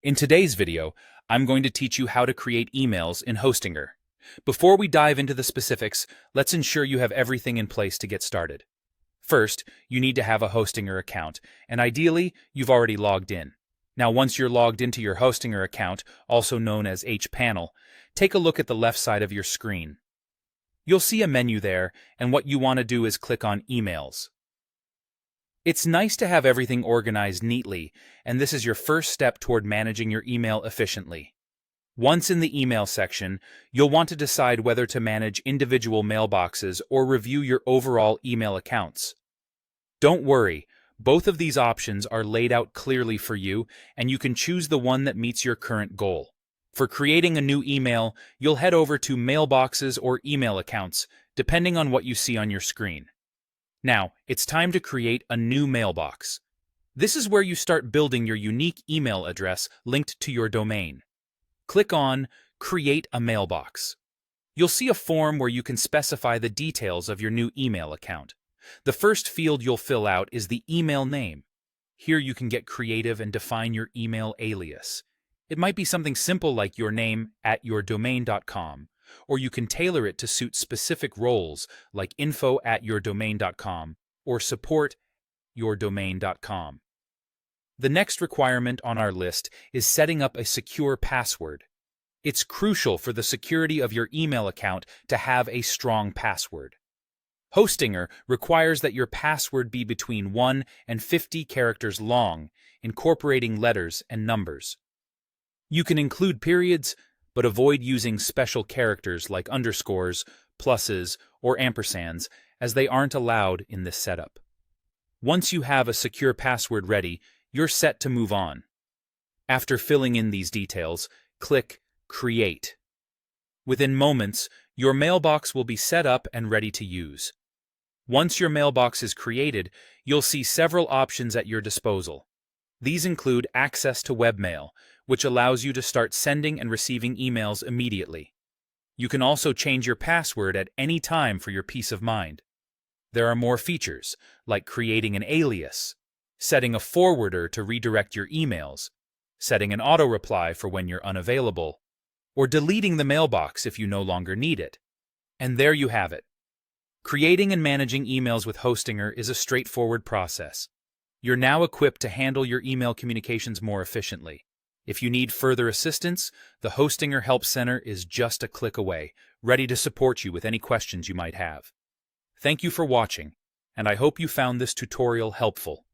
In today's video, I'm going to teach you how to create emails in Hostinger. Before we dive into the specifics, let's ensure you have everything in place to get started. First, you need to have a Hostinger account, and ideally, you've already logged in. Now, once you're logged into your Hostinger account, also known as hPanel, take a look at the left side of your screen. You'll see a menu there, and what you want to do is click on Emails. It's nice to have everything organized neatly, and this is your first step toward managing your email efficiently. Once in the email section, you'll want to decide whether to manage individual mailboxes or review your overall email accounts. Don't worry, both of these options are laid out clearly for you, and you can choose the one that meets your current goal. For creating a new email, you'll head over to Mailboxes or Email Accounts, depending on what you see on your screen. Now, it's time to create a new mailbox. This is where you start building your unique email address linked to your domain. Click on Create a Mailbox. You'll see a form where you can specify the details of your new email account. The first field you'll fill out is the email name. Here you can get creative and define your email alias. It might be something simple like your name @yourdomain.com, or you can tailor it to suit specific roles like info@yourdomain.com or support@yourdomain.com. The next requirement on our list is setting up a secure password. It's crucial for the security of your email account to have a strong password. Hostinger requires that your password be between 1 and 50 characters long, incorporating letters and numbers. You can include periods, but avoid using special characters like underscores, pluses, or ampersands, as they aren't allowed in this setup. Once you have a secure password ready, you're set to move on. After filling in these details, click Create. Within moments, your mailbox will be set up and ready to use. Once your mailbox is created, you'll see several options at your disposal. These include access to webmail, which allows you to start sending and receiving emails immediately. You can also change your password at any time for your peace of mind. There are more features, like creating an alias, setting a forwarder to redirect your emails, setting an auto-reply for when you're unavailable, or deleting the mailbox if you no longer need it. And there you have it. Creating and managing emails with Hostinger is a straightforward process. You're now equipped to handle your email communications more efficiently. If you need further assistance, the Hostinger Help Center is just a click away, ready to support you with any questions you might have. Thank you for watching, and I hope you found this tutorial helpful.